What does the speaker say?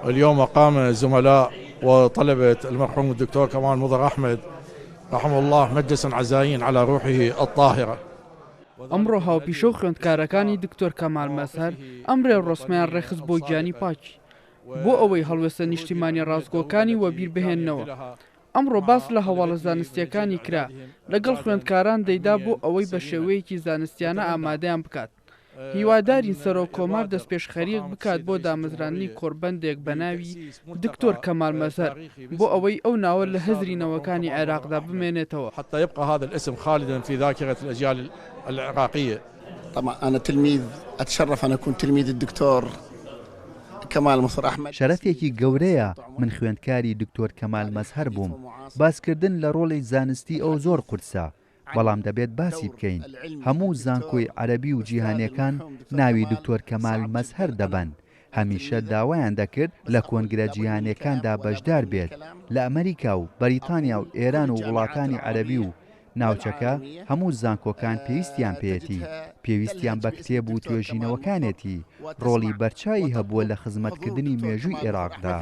اليوم قام زملاء وطلبة المرحوم الدكتور كمال مضر أحمد رحمه الله مجلسا عزائيا على روحه الطاهرة. ئەمڕۆ هاوپیشە و خوێندکارەکانی دکتۆر کەمال مەزهەر ئەمڕێ ڕۆسمیان ڕێخست بۆ گیانی پاکی بۆ ئەوەی هەڵوێستە نیشتیمانی ڕاستگۆکانی وەبیر بهێننەوە. ئەمڕۆ باس لە هەواڵە زانستیەکانی کرا لەگەڵ خوێندکاران دەیدا بۆ ئەوەی بە شێوەیەکی زانستیانە ئامادەیان بکات. هیوادارین سەرۆک کۆمار دەستپێش خەریک بکات بۆ دامەزرانی کۆربەندێک بە ناوی دکتۆر کەمال مەزهەر بۆ ئەوەی ئەو ناوە لە هەزرینەوەکانی عێراقدا بمێنێتەوە. حتى يبقى هذا الاسم خالدا في ذاكرة الأجيال العراقية. طبعا أنا تلميذ، أتشرف أن أكون تلميذ الدكتور كمال مضر أحمد. شەرەفێکی گەورەیە من خوێندکاری دکتۆر کەمال مەزهەر بووم. باسکردن لە ڕۆڵی زانستی ئەو زۆر قورسە، بەڵام دەبێت باسی بکەین. هەموو زانکۆی عەرەبی و جیهانیەکان ناوی دکتۆر کەمال مەزهەر دەبەن. هەمیشە داوایان دەکرد لە کۆنگرە جیهانیەکاندا بەشدار بێت. لە ئەمریکا و بەریتانیا و ئێران و وڵاتانی عەرەبی و ناوچەکە هەموو زانکۆکان پێویستیان پێێتی، پێویستیان بە کتێب و توێژینەوەکانێتی، ڕۆڵی بەرچاوی هەبووە لە خزمەتکردنی مێژووی عێراقدا.